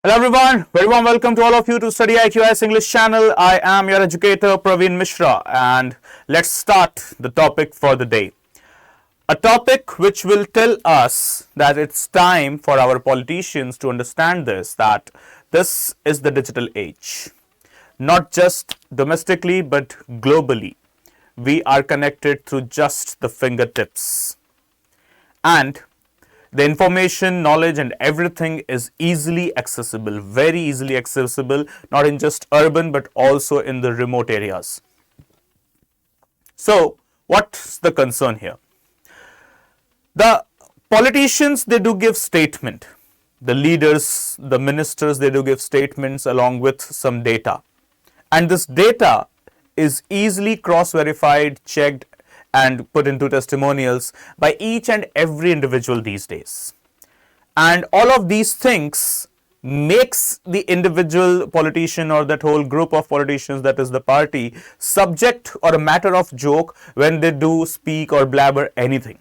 Hello everyone, very warm welcome to all of you to studyIQ English channel. I am your educator Praveen Mishra and let's start the topic for the day. A topic which will tell us that it's time for our politicians to understand that this is the digital age. Not just domestically but globally. We are connected through just the fingertips. And the information, knowledge and everything is easily accessible, very easily accessible, not in just urban but also in the remote areas. So, what's the concern here? The politicians, they do give statement. The leaders, the ministers, they do give statements along with some data. And this data is easily cross-verified, checked and put into testimonials by each and every individual these days. And all of these things makes the individual politician or that whole group of politicians, that is the party, subject or a matter of joke when they do speak or blabber anything.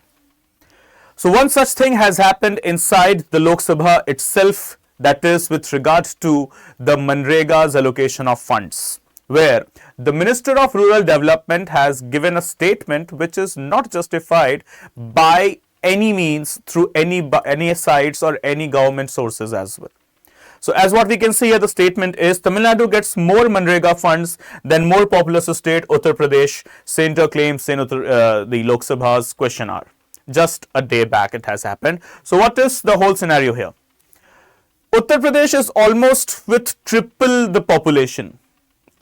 So one such thing has happened inside the Lok Sabha itself, that is with regards to the MGNREGS allocation of funds, where the Minister of Rural Development has given a statement which is not justified by any means through any sites or any government sources as well. So as what we can see here, the statement is Tamil Nadu gets more MGNREGA funds than more populous state Uttar Pradesh, Centre claims in the Lok Sabha's question hour. Just a day back it has happened. So what is the whole scenario here? Uttar Pradesh is almost with triple the population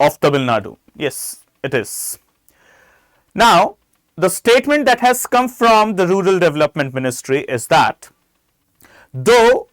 of Tamil Nadu. Yes, it is. Now, the statement that has come from the Rural Development Ministry is that though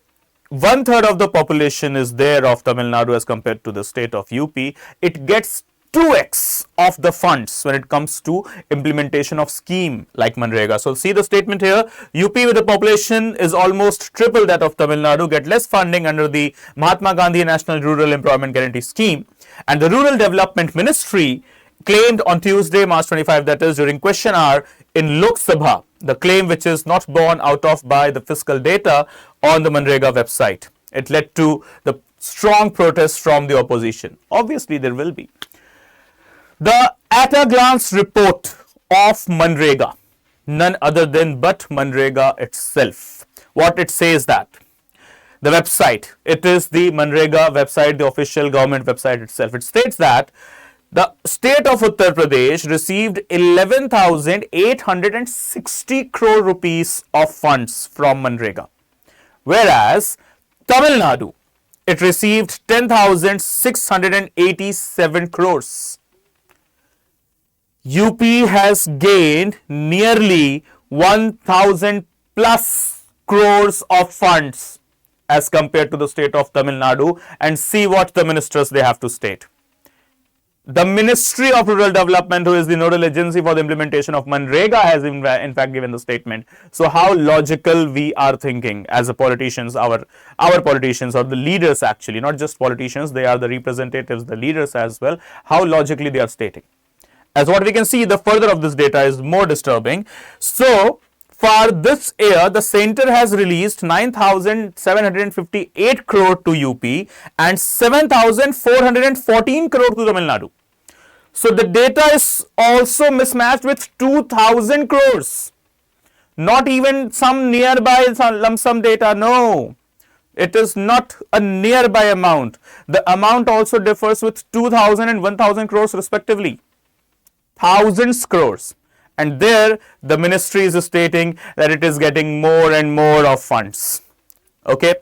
1/3 of the population is there of Tamil Nadu as compared to the state of UP, it gets 2x of the funds when it comes to implementation of scheme like MGNREGA. So see the statement here, UP with the population is almost triple that of Tamil Nadu, get less funding under the Mahatma Gandhi National Rural Employment Guarantee Scheme. And the Rural Development Ministry claimed on Tuesday, March 25, that is during question hour in Lok Sabha, the claim which is not borne out of by the fiscal data on the MGNREGA website. It led to the strong protest from the opposition. Obviously, there will be. The at-a-glance report of MGNREGA, none other than but MGNREGA itself. What it says that the website, it is the MGNREGA website, the official government website itself. It states that the state of Uttar Pradesh received 11,860 crore rupees of funds from MGNREGA, whereas Tamil Nadu, it received 10,687 crores. UP has gained nearly 1,000 plus crores of funds as compared to the state of Tamil Nadu, and see what the ministers they have to state. The Ministry of Rural Development, who is the nodal agency for the implementation of MGNREGA, has in fact given the statement. So how logical we are thinking as a politicians, our politicians or the leaders actually, not just politicians, they are the representatives, the leaders as well, how logically they are stating. As what we can see, the further of this data is more disturbing. So, for this year, the center has released 9,758 crore to UP and 7,414 crore to Tamil Nadu. So, the data is also mismatched with 2,000 crores. Not even some nearby lump sum data, no. It is not a nearby amount. The amount also differs with 2,000 and 1,000 crores respectively. Thousands crores, and there the ministry is stating that it is getting more and more of funds. Okay,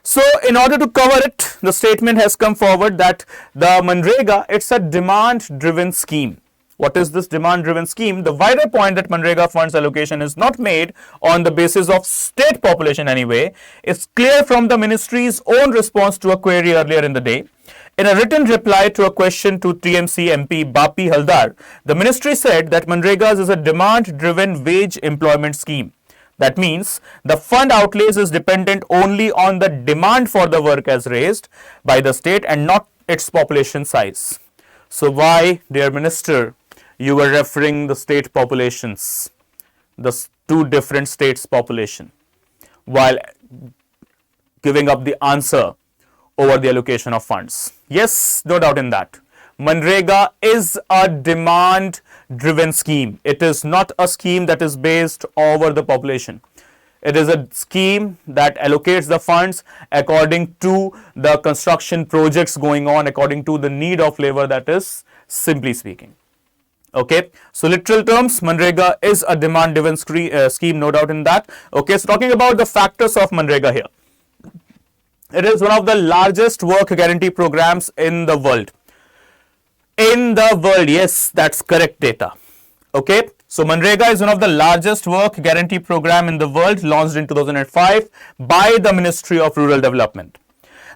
so in order to cover it, the statement has come forward that the MGNREGA, it's a demand driven scheme. What is this demand driven scheme? The wider point that MGNREGA funds allocation is not made on the basis of state population anyway is clear from the ministry's own response to a query earlier in the day. In a written reply to a question to TMC MP Bapi Haldar, the ministry said that MGNREGA is a demand-driven wage employment scheme. That means the fund outlays is dependent only on the demand for the work as raised by the state and not its population size. So why, dear minister, you were referring the state populations, the two different states population, while giving up the answer over the allocation of funds. Yes, no doubt in that. Manrega is a demand driven scheme. It is not a scheme that is based over the population. It is a scheme that allocates the funds according to the construction projects going on, according to the need of labor, that is simply speaking. Okay, so literal terms, Manrega is a demand driven scheme, no doubt in that. Okay, so talking about the factors of Manrega here. It is one of the largest work guarantee programs in the world. In the world, yes, that's correct data. Okay, so Manrega is one of the largest work guarantee program in the world, launched in 2005 by the Ministry of Rural Development.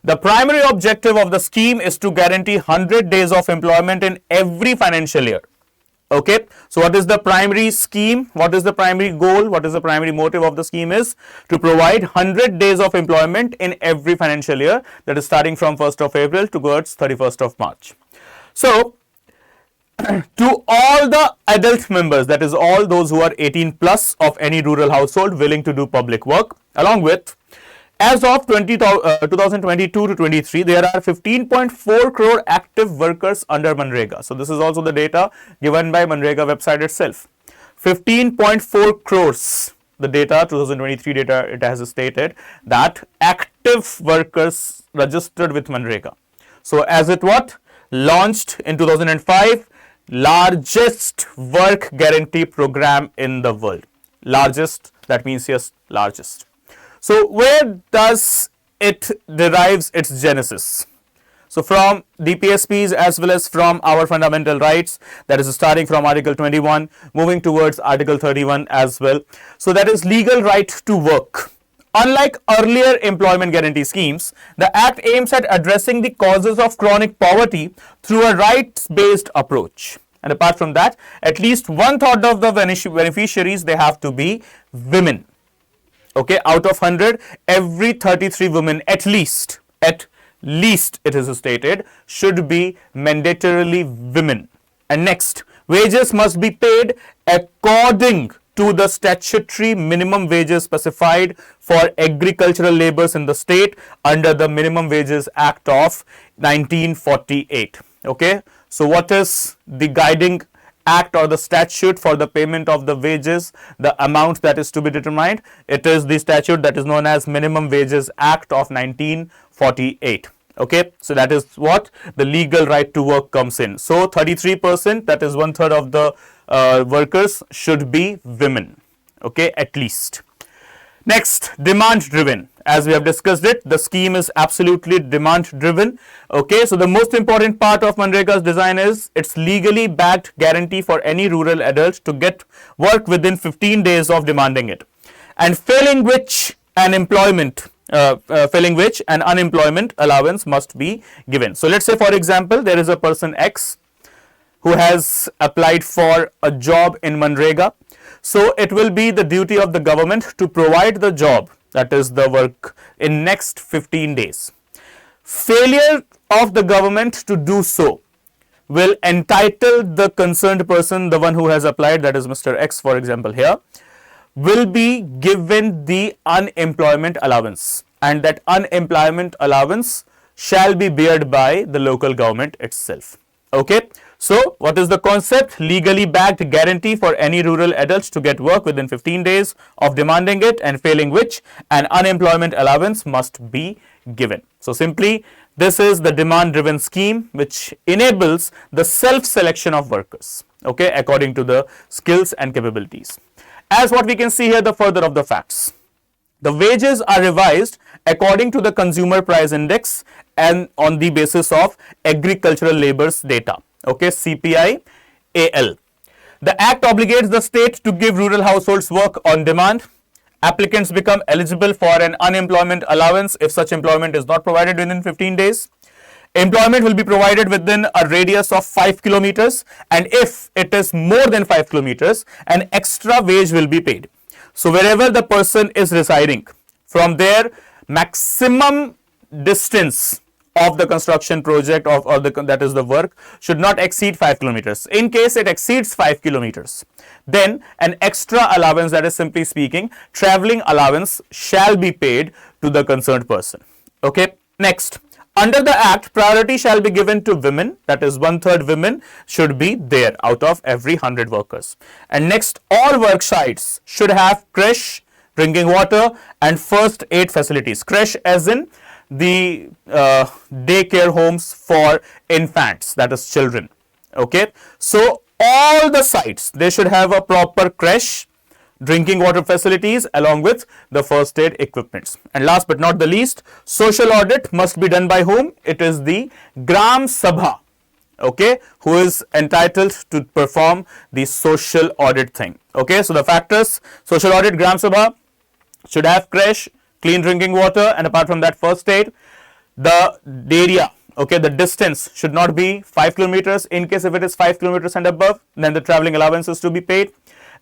The primary objective of the scheme is to guarantee 100 days of employment in every financial year. Okay, so what is the primary scheme? What is the primary goal? What is the primary motive of the scheme? Is to provide 100 days of employment in every financial year, that is starting from 1st of April towards 31st of March. So, to all the adult members, that is all those who are 18 plus of any rural household willing to do public work, along with, as of 2022 to 23, there are 15.4 crore active workers under Manrega. So this is also the data given by Manrega website itself. 15.4 crores, the data, 2023 data, it has stated that active workers registered with Manrega. So as it what? Launched in 2005, largest work guarantee program in the world. Largest, that means yes, largest. So where does it derives its genesis? So from the PSPs as well as from our fundamental rights, that is starting from Article 21, moving towards Article 31 as well. So that is legal right to work. Unlike earlier employment guarantee schemes, the Act aims at addressing the causes of chronic poverty through a rights-based approach. And apart from that, at least 1/3 of the beneficiaries, they have to be women. Okay, out of 100, every 33 women at least it is stated, should be mandatorily women. And next, wages must be paid according to the statutory minimum wages specified for agricultural laborers in the state under the Minimum Wages Act of 1948. Okay, so what is the guiding act or the statute for the payment of the wages, the amount that is to be determined? It is the statute that is known as Minimum Wages Act of 1948. Okay, so that is what the legal right to work comes in. So 33%, that is 1/3 of the workers, should be women. Okay, at least. Next, demand driven. As we have discussed it, the scheme is absolutely demand driven. Okay, so the most important part of Manrega's design is its legally backed guarantee for any rural adult to get work within 15 days of demanding it, and failing which an unemployment allowance must be given. So let's say, for example, there is a person X who has applied for a job in Manrega. So it will be the duty of the government to provide the job, that is the work, in next 15 days. Failure of the government to do so will entitle the concerned person, the one who has applied, that is Mr. X, for example here, will be given the unemployment allowance, and that unemployment allowance shall be bared by the local government itself. Okay, so what is the concept? Legally backed guarantee for any rural adults to get work within 15 days of demanding it, and failing which an unemployment allowance must be given. So simply, this is the demand driven scheme which enables the self selection of workers, okay, according to the skills and capabilities. As what we can see here, the further of the facts. The wages are revised according to the consumer price index and on the basis of agricultural labor's data, okay, CPI AL. The Act obligates the state to give rural households work on demand. Applicants become eligible for an unemployment allowance if such employment is not provided within 15 days. Employment will be provided within a radius of 5 kilometers, and if it is more than 5 kilometers, an extra wage will be paid. So wherever the person is residing, from their maximum distance of the construction project that is the work should not exceed 5 kilometers. In case it exceeds 5 kilometers, then an extra allowance, that is simply speaking traveling allowance, shall be paid to the concerned person. Okay, next, Under the Act, priority shall be given to women, that is 1/3 women should be there out of every 100 workers. And next, all work sites should have creche, drinking water and first aid facilities. Creche as in the daycare homes for infants, that is children. Okay, so all the sites, they should have a proper creche, drinking water facilities along with the first aid equipments. And last but not the least, social audit must be done by whom? It is the Gram Sabha, okay, who is entitled to perform the social audit thing. Okay, so the factors: social audit, Gram Sabha should have creche, clean drinking water, and apart from that, first aid. The area, okay, the distance should not be 5 kilometers. In case if it is 5 kilometers and above, then the traveling allowance is to be paid.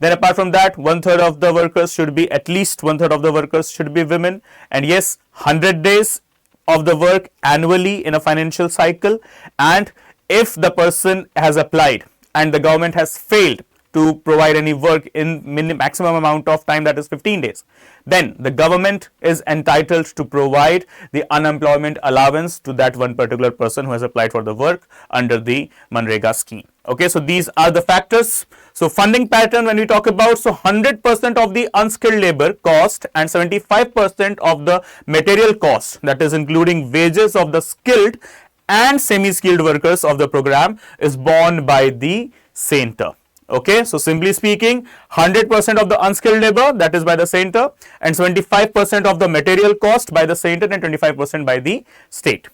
Then apart from that, 1/3 of the workers should be, at least 1/3 of the workers should be women. And yes, 100 days of the work annually in a financial cycle. And if the person has applied and the government has failed to provide any work in maximum amount of time, that is 15 days, then the government is entitled to provide the unemployment allowance to that one particular person who has applied for the work under the MGNREGA scheme. Okay, so these are the factors. So funding pattern, when we talk about, so 100% of the unskilled labor cost and 75% of the material cost, that is including wages of the skilled and semi-skilled workers of the program, is borne by the center. Okay, so simply speaking, 100% of the unskilled labor, that is by the center, and 75% of the material cost by the center and 25% by the state.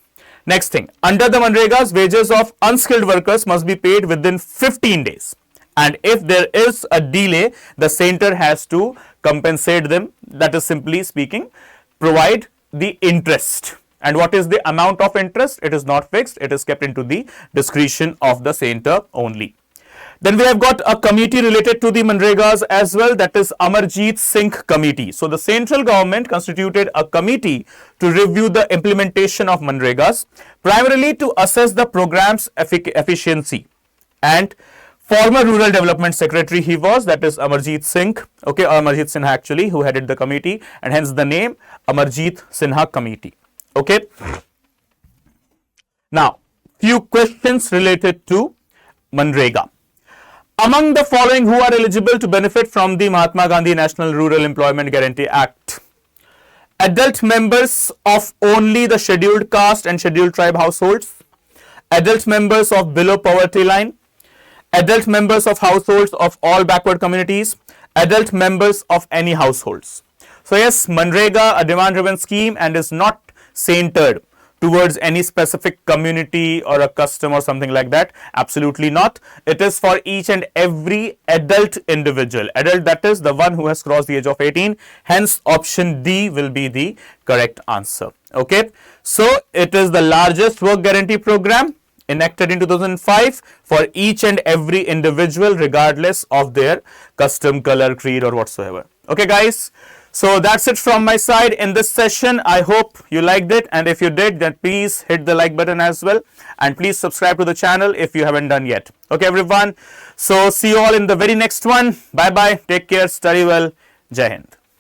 Next thing, under the MGNREGA's, wages of unskilled workers must be paid within 15 days. And if there is a delay, the center has to compensate them, that is simply speaking, provide the interest. And what is the amount of interest? It is not fixed, it is kept into the discretion of the center only. Then we have got a committee related to the MGNREGAs as well, that is Amarjit Singh Committee. So the central government constituted a committee to review the implementation of MGNREGAs, primarily to assess the program's efficiency. And former Rural Development Secretary he was, that is Amarjit Singh, okay, Amarjit Sinha actually, who headed the committee, and hence the name Amarjit Sinha Committee. Okay. Now, few questions related to MGNREGA. Among the following who are eligible to benefit from the Mahatma Gandhi National Rural Employment Guarantee Act? Adult members of only the scheduled caste and scheduled tribe households, adult members of below poverty line, adult members of households of all backward communities, adult members of any households. So yes, MGNREGA, a demand driven scheme, and is not centered towards any specific community or a custom or something like that. Absolutely not. It is for each and every adult individual. Adult, that is the one who has crossed the age of 18. Hence, option D will be the correct answer. Okay. So, it is the largest work guarantee program enacted in 2005 for each and every individual, regardless of their custom, color, creed or whatsoever. Okay, guys. So that's it from my side in this session. I hope you liked it, and if you did, then please hit the like button as well, and please subscribe to the channel if you haven't done yet. Okay, everyone. So see you all in the very next one. Bye bye. Take care. Study well. Jai Hind.